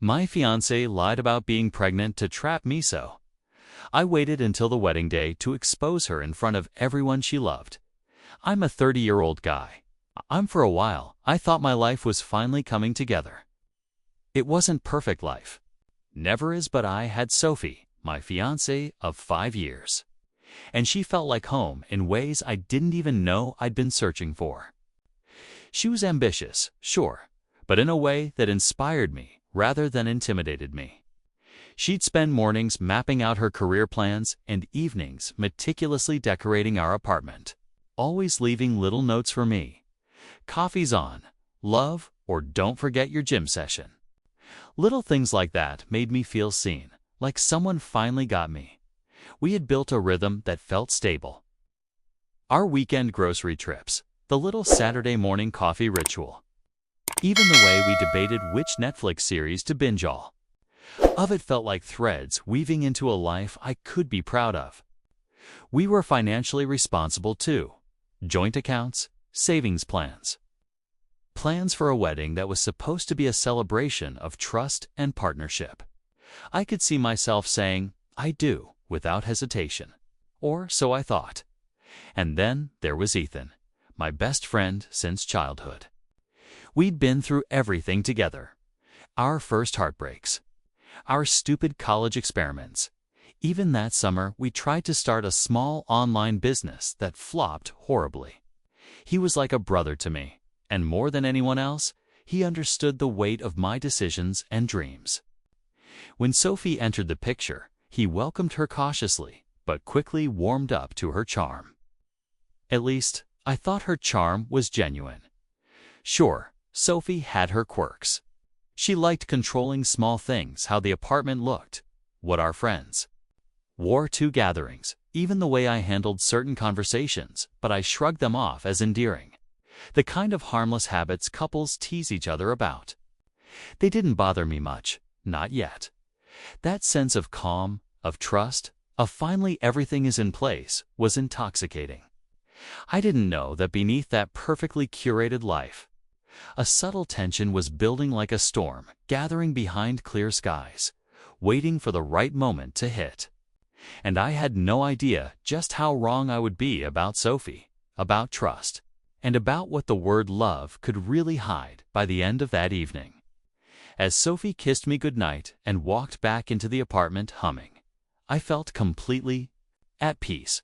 My fiancée lied about being pregnant to trap me so. I waited until the wedding day to expose her in front of everyone she loved. I'm a 30-year-old guy. For a while, I thought my life was finally coming together. It wasn't perfect life. Never is, but I had Sophie, my fiancée of 5 years. And she felt like home in ways I didn't even know I'd been searching for. She was ambitious, sure, but in a way that inspired me rather than intimidated me. She'd spend mornings mapping out her career plans and evenings meticulously decorating our apartment, always leaving little notes for me. Coffee's on, love, or don't forget your gym session. Little things like that made me feel seen, like someone finally got me. We had built a rhythm that felt stable. Our weekend grocery trips, the little Saturday morning coffee ritual, even the way we debated which Netflix series to binge all of it felt like threads weaving into a life I could be proud of. We were financially responsible too. Joint accounts, savings plans. Plans for a wedding that was supposed to be a celebration of trust and partnership. I could see myself saying, "I do," without hesitation. Or so I thought. And then there was Ethan, my best friend since childhood. We'd been through everything together. Our first heartbreaks. Our stupid college experiments. Even that summer, we tried to start a small online business that flopped horribly. He was like a brother to me, and more than anyone else, he understood the weight of my decisions and dreams. When Sophie entered the picture, he welcomed her cautiously, but quickly warmed up to her charm. At least, I thought her charm was genuine. Sure, Sophie had her quirks. She liked controlling small things, how the apartment looked, what our friends wore to gatherings, even the way I handled certain conversations, but I shrugged them off as endearing. The kind of harmless habits couples tease each other about. They didn't bother me much, not yet. That sense of calm, of trust, of finally everything is in place, was intoxicating. I didn't know that beneath that perfectly curated life, a subtle tension was building like a storm, gathering behind clear skies, waiting for the right moment to hit. And I had no idea just how wrong I would be about Sophie, about trust, and about what the word love could really hide by the end of that evening. As Sophie kissed me goodnight and walked back into the apartment humming, I felt completely at peace,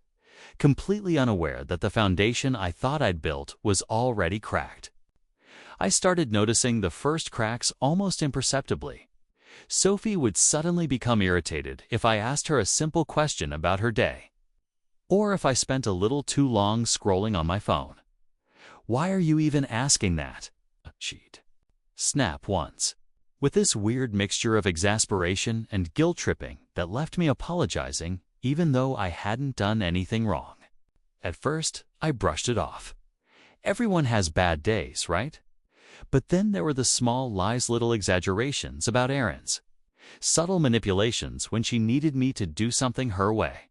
completely unaware that the foundation I thought I'd built was already cracked. I started noticing the first cracks almost imperceptibly. Sophie would suddenly become irritated if I asked her a simple question about her day, or if I spent a little too long scrolling on my phone. "Why are you even asking that?" she'd snap once, with this weird mixture of exasperation and guilt-tripping that left me apologizing even though I hadn't done anything wrong. At first, I brushed it off. Everyone has bad days, right? But then there were the small lies, little exaggerations about errands, subtle manipulations when she needed me to do something her way,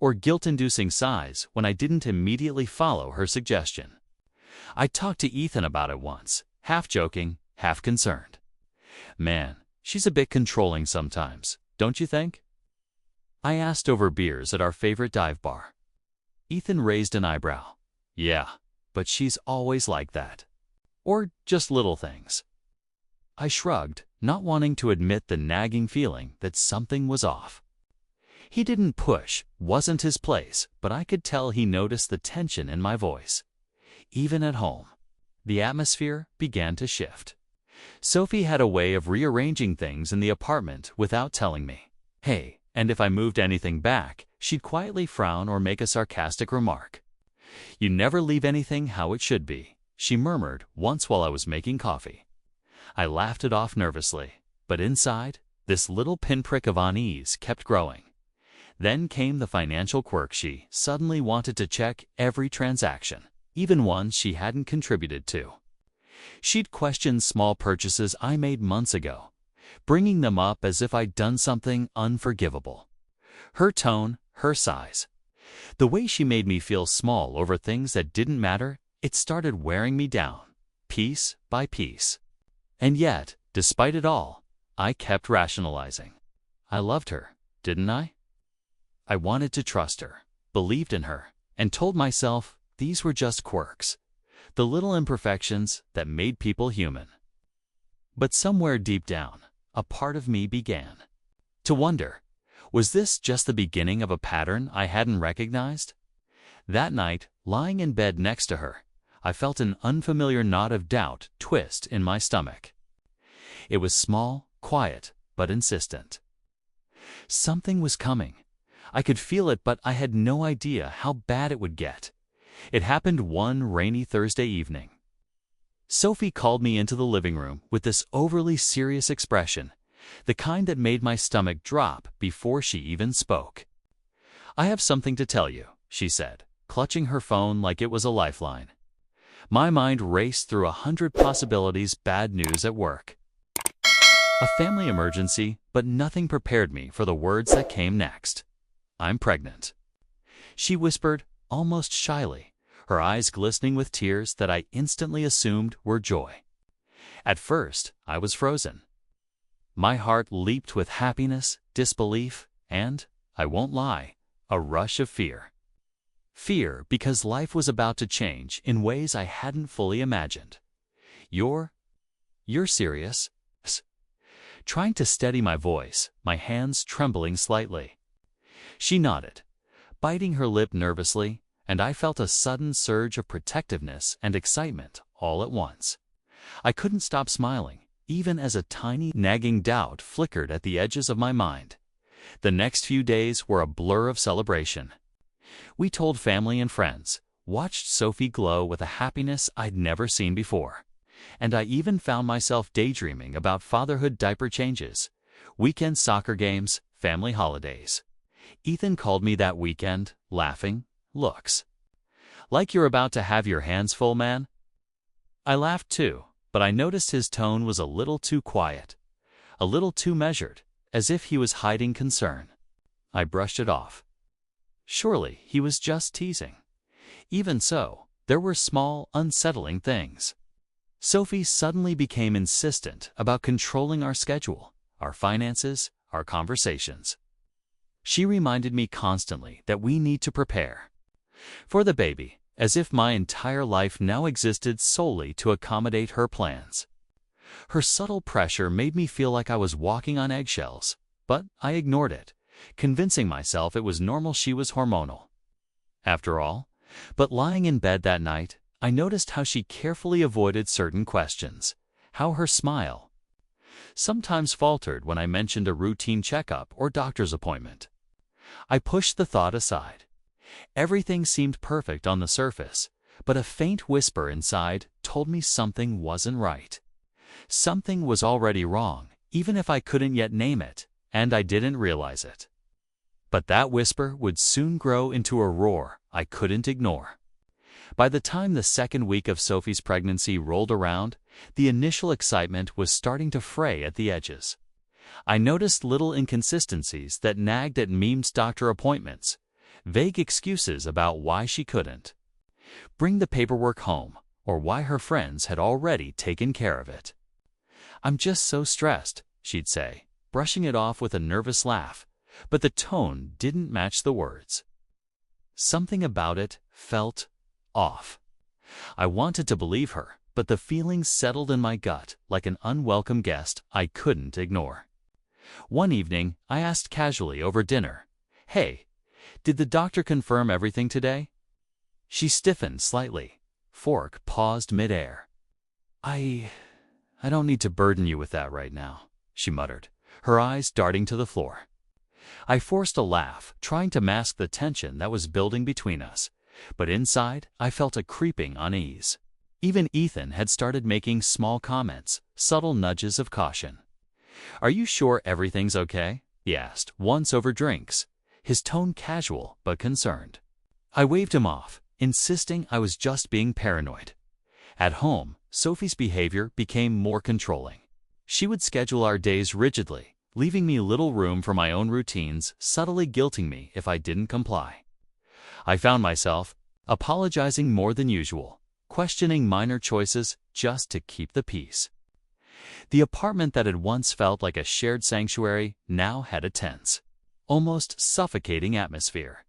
or guilt-inducing sighs when I didn't immediately follow her suggestion. I talked to Ethan about it once, half joking, half concerned. "Man, she's a bit controlling sometimes, don't you think?" I asked over beers at our favorite dive bar. Ethan raised an eyebrow. "Yeah, but she's always like that. Or just little things." I shrugged, not wanting to admit the nagging feeling that something was off. He didn't push, wasn't his place, but I could tell he noticed the tension in my voice. Even at home, the atmosphere began to shift. Sophie had a way of rearranging things in the apartment without telling me. "Hey," and if I moved anything back, she'd quietly frown or make a sarcastic remark. "You never leave anything how it should be," she murmured once while I was making coffee. I laughed it off nervously, but inside, this little pinprick of unease kept growing. Then came the financial quirk. She suddenly wanted to check every transaction, even ones she hadn't contributed to. She'd question small purchases I made months ago, bringing them up as if I'd done something unforgivable. Her tone, her size, the way she made me feel small over things that didn't matter, it started wearing me down, piece by piece. And yet, despite it all, I kept rationalizing. I loved her, didn't I? I wanted to trust her, believed in her, and told myself these were just quirks, the little imperfections that made people human. But somewhere deep down, a part of me began to wonder, was this just the beginning of a pattern I hadn't recognized? That night, lying in bed next to her, I felt an unfamiliar knot of doubt twist in my stomach. It was small, quiet, but insistent. Something was coming. I could feel it, but I had no idea how bad it would get. It happened one rainy Thursday evening. Sophie called me into the living room with this overly serious expression, the kind that made my stomach drop before she even spoke. "I have something to tell you," she said, clutching her phone like it was a lifeline. My mind raced through 100 possibilities. Bad news at work, a family emergency, but nothing prepared me for the words that came next. "I'm pregnant," she whispered, almost shyly, her eyes glistening with tears that I instantly assumed were joy. At first, I was frozen. My heart leaped with happiness, disbelief, and, I won't lie, a rush of fear. Fear because life was about to change in ways I hadn't fully imagined. You're serious?" Trying to steady my voice, my hands trembling slightly. She nodded, biting her lip nervously, and I felt a sudden surge of protectiveness and excitement all at once. I couldn't stop smiling, even as a tiny, nagging doubt flickered at the edges of my mind. The next few days were a blur of celebration. We told family and friends, watched Sophie glow with a happiness I'd never seen before. And I even found myself daydreaming about fatherhood diaper changes, weekend soccer games, family holidays. Ethan called me that weekend, laughing, "Looks like you're about to have your hands full, man." I laughed too, but I noticed his tone was a little too quiet, a little too measured, as if he was hiding concern. I brushed it off. Surely he was just teasing. Even so, there were small, unsettling things. Sophie suddenly became insistent about controlling our schedule, our finances, our conversations. She reminded me constantly that we need to prepare for the baby, as if my entire life now existed solely to accommodate her plans. Her subtle pressure made me feel like I was walking on eggshells, but I ignored it, convincing myself it was normal. She was hormonal, after all. But lying in bed that night, I noticed how she carefully avoided certain questions, how her smile sometimes faltered when I mentioned a routine checkup or doctor's appointment. I pushed the thought aside. Everything seemed perfect on the surface, but a faint whisper inside told me something wasn't right. Something was already wrong, even if I couldn't yet name it, and I didn't realize it. But that whisper would soon grow into a roar I couldn't ignore. By the time the second week of Sophie's pregnancy rolled around, the initial excitement was starting to fray at the edges. I noticed little inconsistencies that nagged at Meme's doctor appointments, vague excuses about why she couldn't bring the paperwork home, or why her friends had already taken care of it. "I'm just so stressed," she'd say, brushing it off with a nervous laugh, but the tone didn't match the words. Something about it felt off. I wanted to believe her, but the feelings settled in my gut like an unwelcome guest I couldn't ignore. One evening, I asked casually over dinner, "Hey, did the doctor confirm everything today?" She stiffened slightly. Fork paused midair. I don't need to burden you with that right now," she muttered, her eyes darting to the floor. I forced a laugh, trying to mask the tension that was building between us, but inside I felt a creeping unease. Even Ethan had started making small comments, subtle nudges of caution. "Are you sure everything's okay?" he asked, once over drinks, his tone casual but concerned. I waved him off, insisting I was just being paranoid. At home, Sophie's behavior became more controlling. She would schedule our days rigidly, leaving me little room for my own routines, subtly guilting me if I didn't comply. I found myself apologizing more than usual, questioning minor choices just to keep the peace. The apartment that had once felt like a shared sanctuary now had a tense, almost suffocating atmosphere.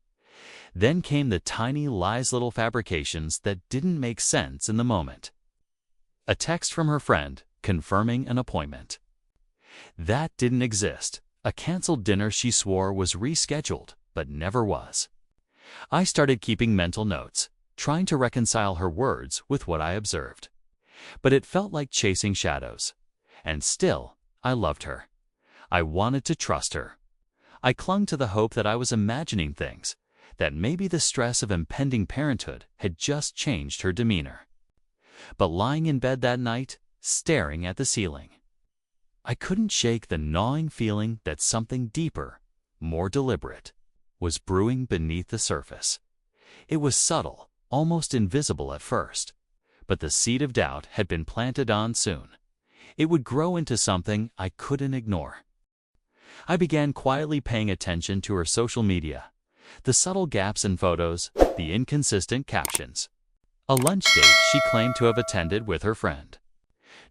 Then came the tiny lies, little fabrications that didn't make sense in the moment. A text from her friend confirming an appointment. That didn't exist. A canceled dinner she swore was rescheduled, but never was. I started keeping mental notes, trying to reconcile her words with what I observed. But it felt like chasing shadows. And still, I loved her. I wanted to trust her. I clung to the hope that I was imagining things, that maybe the stress of impending parenthood had just changed her demeanor. But lying in bed that night, staring at the ceiling, I couldn't shake the gnawing feeling that something deeper, more deliberate, was brewing beneath the surface. It was subtle, almost invisible at first, but the seed of doubt had been planted on soon. It would grow into something I couldn't ignore. I began quietly paying attention to her social media, the subtle gaps in photos, the inconsistent captions. A lunch date she claimed to have attended with her friend.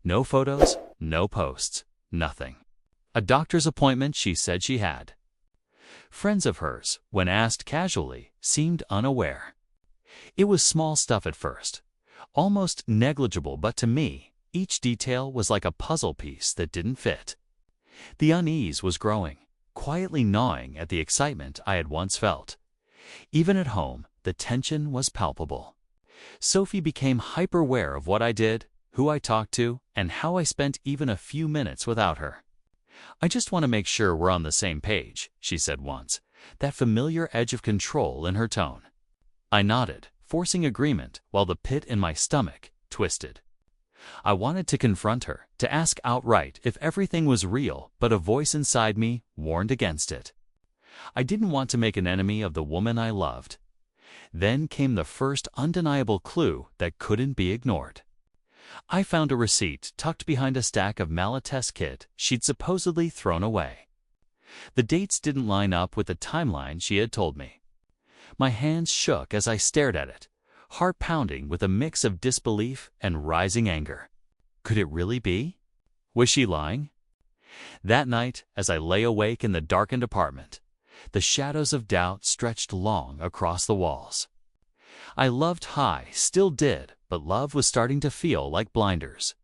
No photos, no posts, nothing. A doctor's appointment she said she had. Friends of hers, when asked casually, seemed unaware. It was small stuff at first, almost negligible, but to me, each detail was like a puzzle piece that didn't fit. The unease was growing, quietly gnawing at the excitement I had once felt. Even at home, the tension was palpable. Sophie became hyper-aware of what I did, who I talked to, and how I spent even a few minutes without her. "I just want to make sure we're on the same page," she said once, that familiar edge of control in her tone. I nodded, forcing agreement while the pit in my stomach twisted. I wanted to confront her, to ask outright if everything was real, but a voice inside me warned against it. I didn't want to make an enemy of the woman I loved. Then came the first undeniable clue that couldn't be ignored. I found a receipt tucked behind a stack of Malatest kit she'd supposedly thrown away. The dates didn't line up with the timeline she had told me. My hands shook as I stared at it, heart pounding with a mix of disbelief and rising anger. Could it really be? Was she lying? That night, as I lay awake in the darkened apartment, the shadows of doubt stretched long across the walls. I loved high, still did, but love was starting to feel like blinders.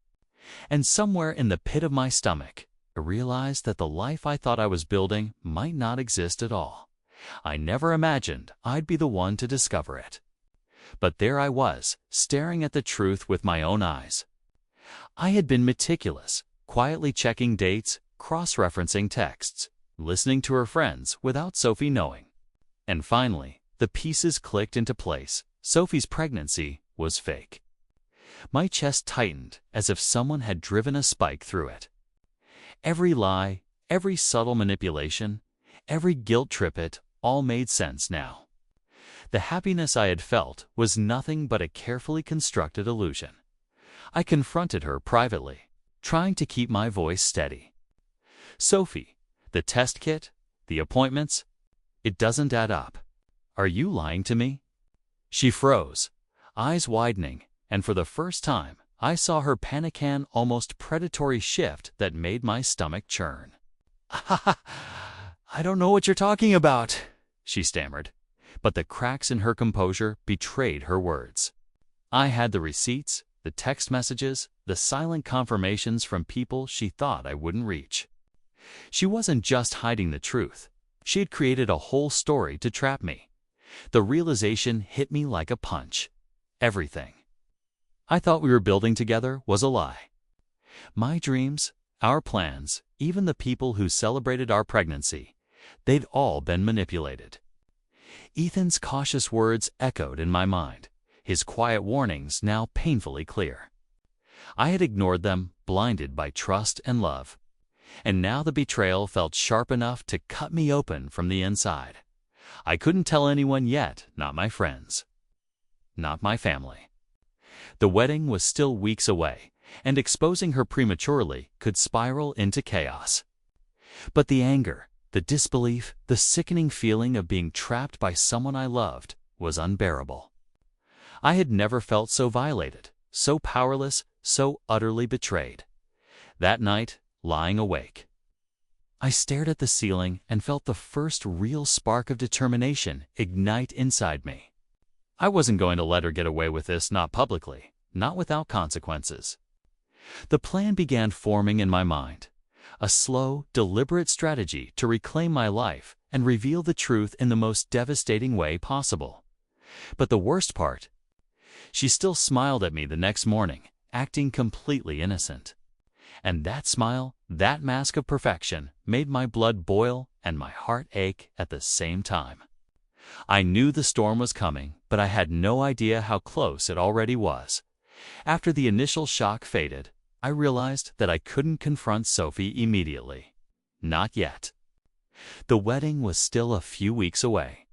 And somewhere in the pit of my stomach, I realized that the life I thought I was building might not exist at all. I never imagined I'd be the one to discover it. But there I was, staring at the truth with my own eyes. I had been meticulous, quietly checking dates, cross-referencing texts, listening to her friends without Sophie knowing. And finally, the pieces clicked into place. Sophie's pregnancy was fake. My chest tightened as if someone had driven a spike through it. Every lie, every subtle manipulation, every guilt trip, it all made sense now. The happiness I had felt was nothing but a carefully constructed illusion. I confronted her privately, trying to keep my voice steady. "Sophie, the test kit, the appointments, it doesn't add up. Are you lying to me?" She froze, eyes widening, and for the first time, I saw her panican, almost predatory shift that made my stomach churn. "I don't know what you're talking about," she stammered, but the cracks in her composure betrayed her words. I had the receipts, the text messages, the silent confirmations from people she thought I wouldn't reach. She wasn't just hiding the truth. She had created a whole story to trap me. The realization hit me like a punch. Everything I thought we were building together was a lie. My dreams, our plans, even the people who celebrated our pregnancy, they'd all been manipulated. Ethan's cautious words echoed in my mind, his quiet warnings now painfully clear. I had ignored them, blinded by trust and love. And now the betrayal felt sharp enough to cut me open from the inside. I couldn't tell anyone yet, not my friends, not my family. The wedding was still weeks away, and exposing her prematurely could spiral into chaos. But the anger, the disbelief, the sickening feeling of being trapped by someone I loved was unbearable. I had never felt so violated, so powerless, so utterly betrayed. That night, lying awake, I stared at the ceiling and felt the first real spark of determination ignite inside me. I wasn't going to let her get away with this, not publicly, not without consequences. The plan began forming in my mind, a slow, deliberate strategy to reclaim my life and reveal the truth in the most devastating way possible. But the worst part, she still smiled at me the next morning, acting completely innocent. And that smile, that mask of perfection, made my blood boil and my heart ache at the same time. I knew the storm was coming, but I had no idea how close it already was. After the initial shock faded, I realized that I couldn't confront Sophie immediately. Not yet. The wedding was still a few weeks away.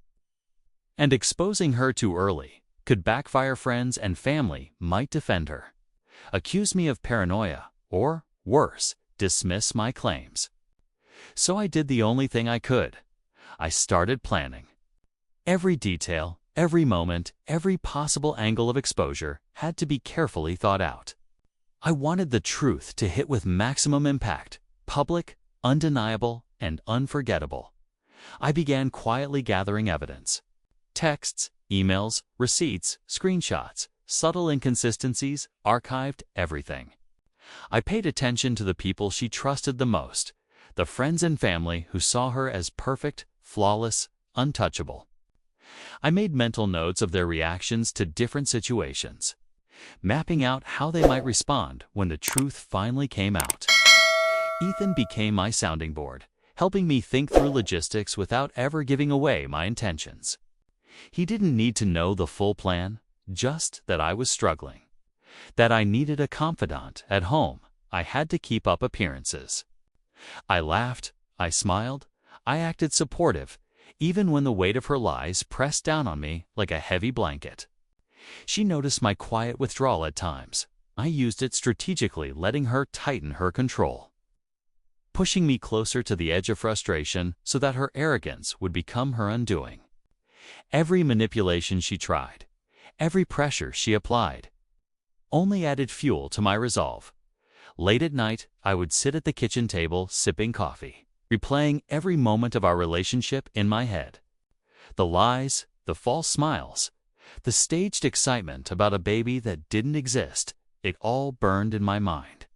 And exposing her too early could backfire. Friends and family might defend her, accuse me of paranoia, or, worse, dismiss my claims. So I did the only thing I could. I started planning. Every detail, every moment, every possible angle of exposure had to be carefully thought out. I wanted the truth to hit with maximum impact, public, undeniable, and unforgettable. I began quietly gathering evidence. Texts, emails, receipts, screenshots, subtle inconsistencies, archived everything. I paid attention to the people she trusted the most, the friends and family who saw her as perfect, flawless, untouchable. I made mental notes of their reactions to different situations, mapping out how they might respond when the truth finally came out. Ethan became my sounding board, helping me think through logistics without ever giving away my intentions. He didn't need to know the full plan, just that I was struggling, that I needed a confidant at home. I had to keep up appearances. I laughed, I smiled, I acted supportive, even when the weight of her lies pressed down on me like a heavy blanket. She noticed my quiet withdrawal at times. I used it strategically, letting her tighten her control, pushing me closer to the edge of frustration so that her arrogance would become her undoing. Every manipulation she tried, every pressure she applied, only added fuel to my resolve. Late at night, I would sit at the kitchen table sipping coffee, replaying every moment of our relationship in my head. The lies, the false smiles, the staged excitement about a baby that didn't exist, it all burned in my mind.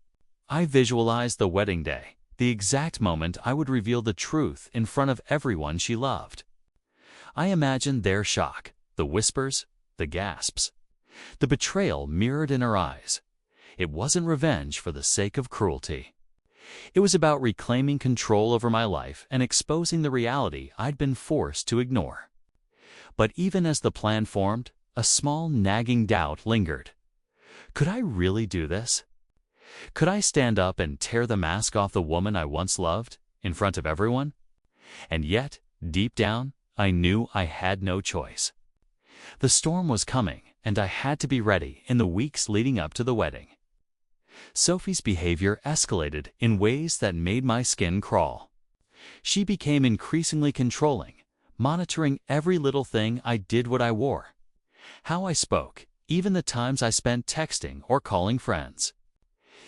I visualized the wedding day, the exact moment I would reveal the truth in front of everyone she loved. I imagined their shock, the whispers, the gasps, the betrayal mirrored in her eyes. It wasn't revenge for the sake of cruelty. It was about reclaiming control over my life and exposing the reality I'd been forced to ignore. But even as the plan formed, a small nagging doubt lingered. Could I really do this? Could I stand up and tear the mask off the woman I once loved, in front of everyone? And yet, deep down, I knew I had no choice. The storm was coming, and I had to be ready in the weeks leading up to the wedding. Sophie's behavior escalated in ways that made my skin crawl. She became increasingly controlling, monitoring every little thing I did, what I wore, how I spoke, even the times I spent texting or calling friends.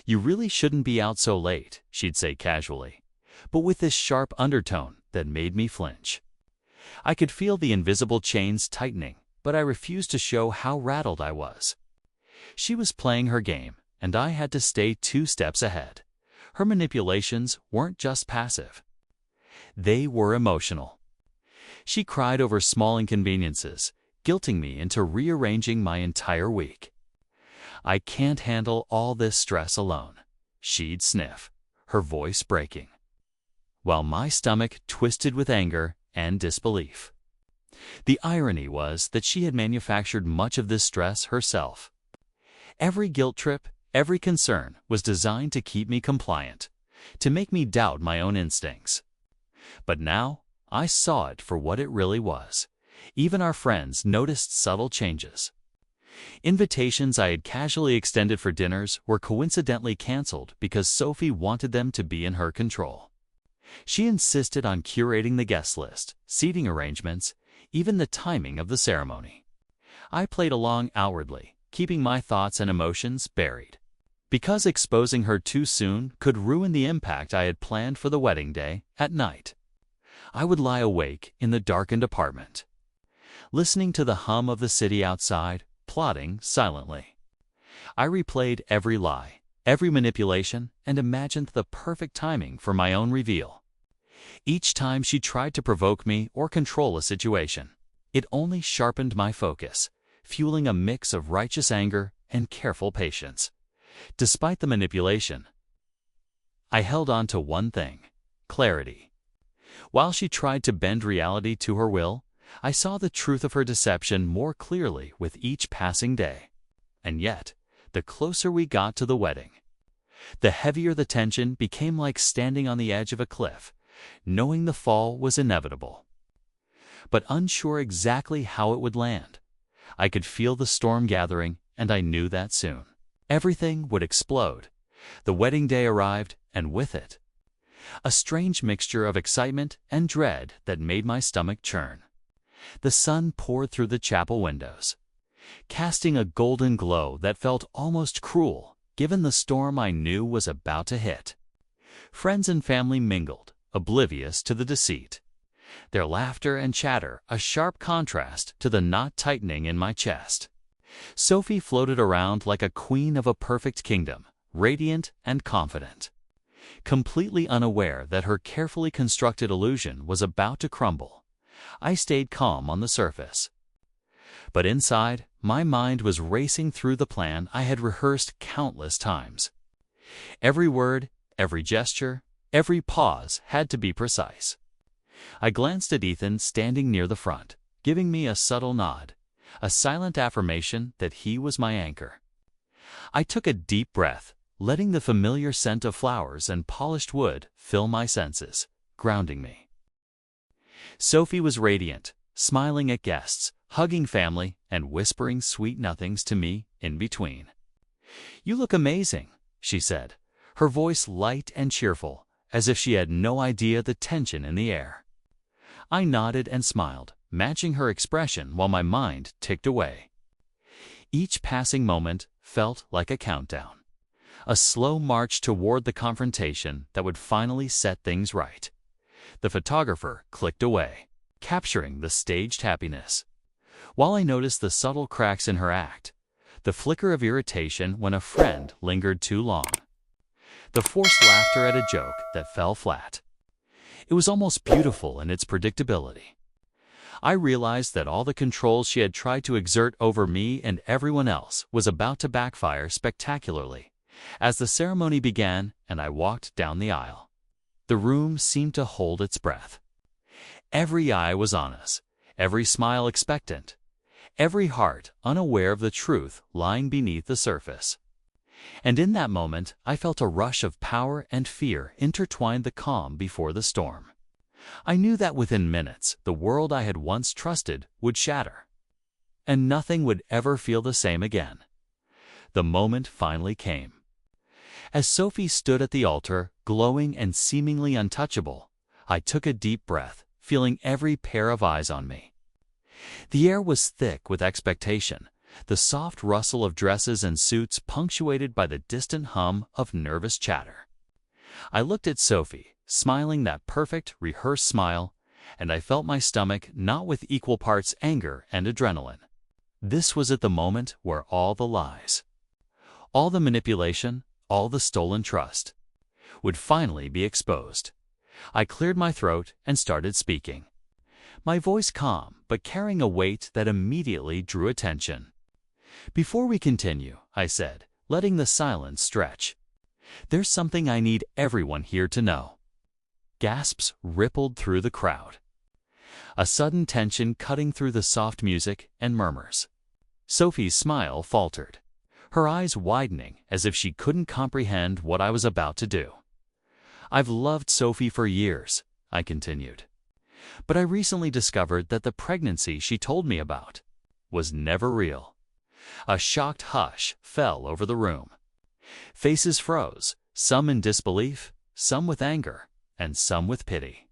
"You really shouldn't be out so late," she'd say casually, but with this sharp undertone that made me flinch. I could feel the invisible chains tightening, but I refused to show how rattled I was. She was playing her game, and I had to stay 2 steps ahead. Her manipulations weren't just passive. They were emotional. She cried over small inconveniences, guilting me into rearranging my entire week. "I can't handle all this stress alone," she'd sniff, her voice breaking, while my stomach twisted with anger and disbelief. The irony was that she had manufactured much of this stress herself. Every guilt trip, every concern was designed to keep me compliant, to make me doubt my own instincts. But now, I saw it for what it really was. Even our friends noticed subtle changes. Invitations I had casually extended for dinners were coincidentally canceled because Sophie wanted them to be in her control. She insisted on curating the guest list, seating arrangements, even the timing of the ceremony. I played along outwardly, keeping my thoughts and emotions buried. because exposing her too soon could ruin the impact I had planned for the wedding day. At night, I would lie awake in the darkened apartment, listening to the hum of the city outside, plotting silently. I replayed every lie, every manipulation, and imagined the perfect timing for my own reveal. Each time she tried to provoke me or control a situation, it only sharpened my focus, fueling a mix of righteous anger and careful patience. Despite the manipulation, I held on to one thing: clarity. While she tried to bend reality to her will, I saw the truth of her deception more clearly with each passing day. And yet, the closer we got to the wedding, the heavier the tension became, like standing on the edge of a cliff, knowing the fall was inevitable, but unsure exactly how it would land. I could feel the storm gathering, and I knew that soon everything would explode. The wedding day arrived, and with it, a strange mixture of excitement and dread that made my stomach churn. The sun poured through the chapel windows, casting a golden glow that felt almost cruel, given the storm I knew was about to hit. Friends and family mingled, oblivious to the deceit, their laughter and chatter a sharp contrast to the knot tightening in my chest. Sophie floated around like a queen of a perfect kingdom, radiant and confident, completely unaware that her carefully constructed illusion was about to crumble. I stayed calm on the surface, but inside, my mind was racing through the plan I had rehearsed countless times. Every word, every gesture, every pause had to be precise. I glanced at Ethan standing near the front, giving me a subtle nod, a silent affirmation that he was my anchor. I took a deep breath, letting the familiar scent of flowers and polished wood fill my senses, grounding me. Sophie was radiant, smiling at guests, hugging family, and whispering sweet nothings to me in between. "You look amazing," she said, her voice light and cheerful, as if she had no idea the tension in the air. I nodded and smiled, matching her expression while my mind ticked away. Each passing moment felt like a countdown, a slow march toward the confrontation that would finally set things right. The photographer clicked away, capturing the staged happiness, while I noticed the subtle cracks in her act, the flicker of irritation when a friend lingered too long, the forced laughter at a joke that fell flat. It was almost beautiful in its predictability. I realized that all the control she had tried to exert over me and everyone else was about to backfire spectacularly. As the ceremony began and I walked down the aisle, the room seemed to hold its breath. Every eye was on us, every smile expectant, every heart unaware of the truth lying beneath the surface. And in that moment, I felt a rush of power and fear intertwine the calm before the storm. I knew that within minutes, the world I had once trusted would shatter, and nothing would ever feel the same again. The moment finally came. As Sophie stood at the altar, glowing and seemingly untouchable, I took a deep breath, feeling every pair of eyes on me. The air was thick with expectation, the soft rustle of dresses and suits punctuated by the distant hum of nervous chatter. I looked at Sophie, smiling that perfect, rehearsed smile, and I felt my stomach knot with equal parts anger and adrenaline. This was at the moment where all the lies, all the manipulation, all the stolen trust, would finally be exposed. I cleared my throat and started speaking, my voice calm but carrying a weight that immediately drew attention. "Before we continue," I said, letting the silence stretch, "there's something I need everyone here to know." Gasps rippled through the crowd, a sudden tension cutting through the soft music and murmurs. Sophie's smile faltered, her eyes widening as if she couldn't comprehend what I was about to do. "I've loved Sophie for years," I continued, "but I recently discovered that the pregnancy she told me about was never real." A shocked hush fell over the room. Faces froze, some in disbelief, some with anger, and some with pity.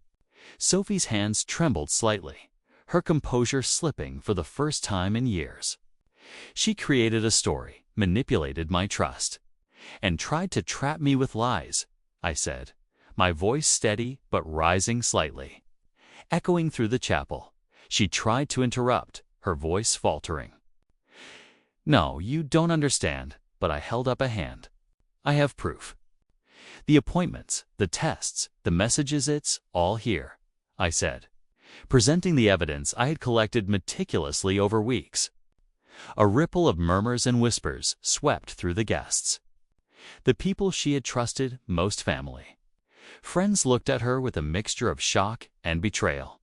Sophie's hands trembled slightly, her composure slipping for the first time in years. She created a story, manipulated my trust, "And tried to trap me with lies," I said, my voice steady but rising slightly. Echoing through the chapel, she tried to interrupt, her voice faltering. "No, you don't understand," but I held up a hand. "I have proof. The appointments, the tests, the messages, it's all here," I said, presenting the evidence I had collected meticulously over weeks. A ripple of murmurs and whispers swept through the guests. The people she had trusted most, family. Friends looked at her with a mixture of shock and betrayal.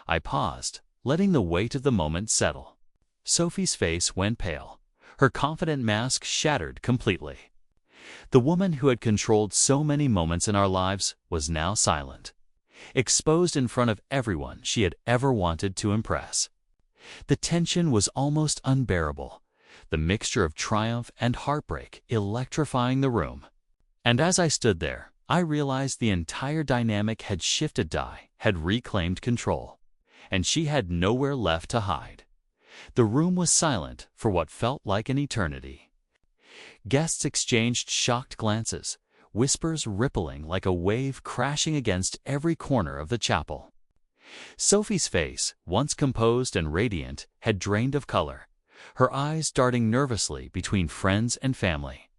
I paused, letting the weight of the moment settle. Sophie's face went pale. Her confident mask shattered completely. The woman who had controlled so many moments in our lives was now silent, exposed in front of everyone she had ever wanted to impress. The tension was almost unbearable, the mixture of triumph and heartbreak electrifying the room. And as I stood there, I realized the entire dynamic had shifted. Di had reclaimed control, and she had nowhere left to hide. The room was silent for what felt like an eternity. Guests exchanged shocked glances, whispers rippling like a wave crashing against every corner of the chapel. Sophie's face, once composed and radiant, had drained of color, her eyes darting nervously between friends and family.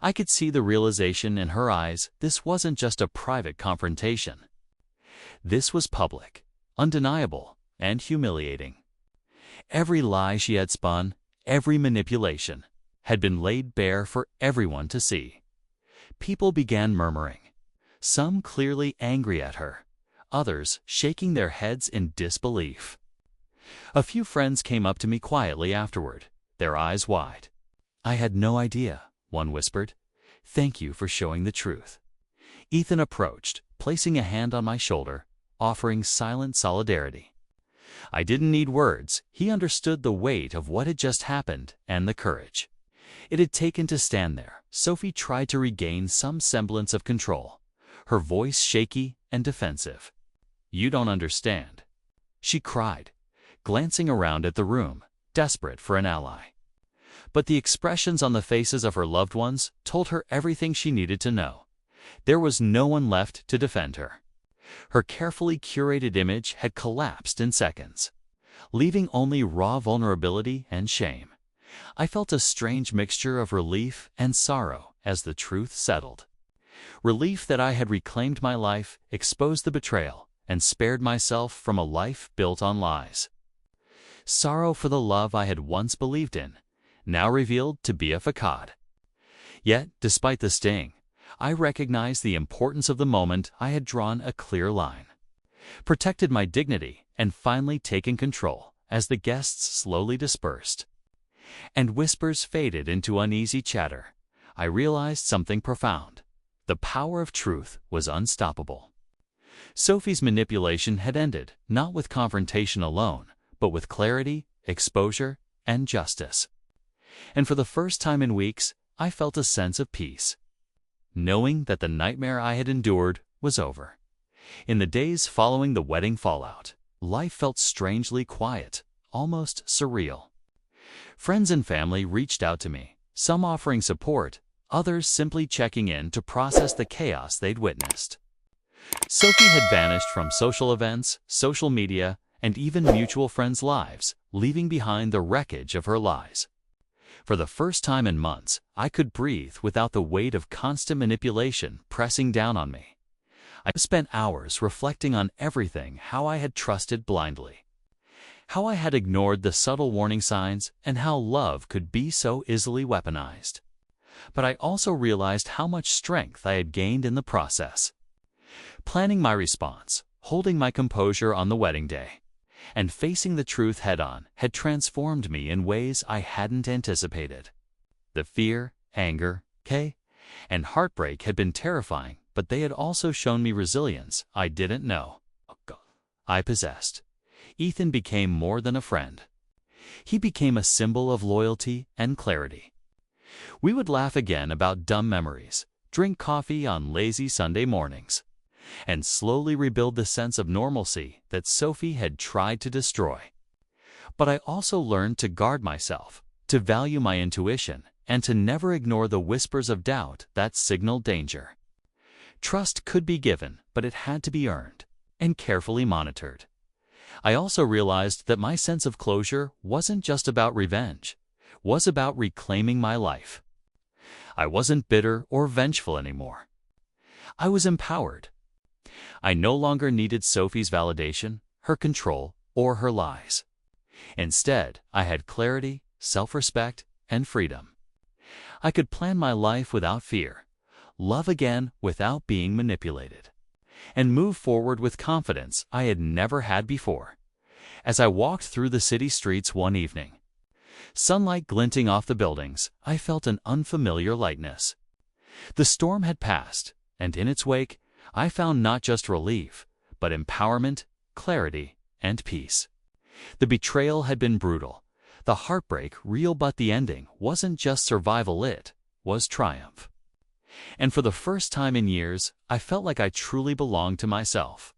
I could see the realization in her eyes. This wasn't just a private confrontation. This was public, undeniable, and humiliating. Every lie she had spun, every manipulation, had been laid bare for everyone to see. People began murmuring, some clearly angry at her, others shaking their heads in disbelief. A few friends came up to me quietly afterward, their eyes wide. "I had no idea," one whispered. "Thank you for showing the truth." Ethan approached, placing a hand on my shoulder, offering silent solidarity. I didn't need words. He understood the weight of what had just happened and the courage it had taken to stand there. Sophie tried to regain some semblance of control, her voice shaky and defensive. "You don't understand," she cried, glancing around at the room, desperate for an ally. But the expressions on the faces of her loved ones told her everything she needed to know. There was no one left to defend her. Her carefully curated image had collapsed in seconds, leaving only raw vulnerability and shame. I felt a strange mixture of relief and sorrow as the truth settled. Relief that I had reclaimed my life, exposed the betrayal, and spared myself from a life built on lies. Sorrow for the love I had once believed in, now revealed to be a facade. Yet, despite the sting, I recognized the importance of the moment. I had drawn a clear line, protected my dignity, and finally taken control as the guests slowly dispersed, and whispers faded into uneasy chatter. I realized something profound. The power of truth was unstoppable. Sophie's manipulation had ended, not with confrontation alone, but with clarity, exposure, and justice. And for the first time in weeks, I felt a sense of peace, knowing that the nightmare I had endured was over. In the days following the wedding fallout, life felt strangely quiet, almost surreal. Friends and family reached out to me, some offering support, others simply checking in to process the chaos they'd witnessed. Sophie had vanished from social events, social media, and even mutual friends' lives, leaving behind the wreckage of her lies. For the first time in months, I could breathe without the weight of constant manipulation pressing down on me. I spent hours reflecting on everything: how I had trusted blindly, how I had ignored the subtle warning signs, and how love could be so easily weaponized. But I also realized how much strength I had gained in the process. Planning my response, holding my composure on the wedding day, and facing the truth head-on had transformed me in ways I hadn't anticipated. The fear, anger, and heartbreak had been terrifying, but they had also shown me resilience I didn't know I possessed. Ethan became more than a friend. He became a symbol of loyalty and clarity. We would laugh again about dumb memories, drink coffee on lazy Sunday mornings, and slowly rebuild the sense of normalcy that Sophie had tried to destroy. But I also learned to guard myself, to value my intuition, and to never ignore the whispers of doubt that signaled danger. Trust could be given, but it had to be earned and carefully monitored. I also realized that my sense of closure wasn't just about revenge, was about reclaiming my life. I wasn't bitter or vengeful anymore. I was empowered. I no longer needed Sophie's validation, her control, or her lies. Instead, I had clarity, self-respect, and freedom. I could plan my life without fear, love again without being manipulated, and move forward with confidence I had never had before. As I walked through the city streets one evening, sunlight glinting off the buildings, I felt an unfamiliar lightness. The storm had passed, and in its wake, I found not just relief, but empowerment, clarity, and peace. The betrayal had been brutal, the heartbreak real, but the ending wasn't just survival, it was triumph. And for the first time in years, I felt like I truly belonged to myself.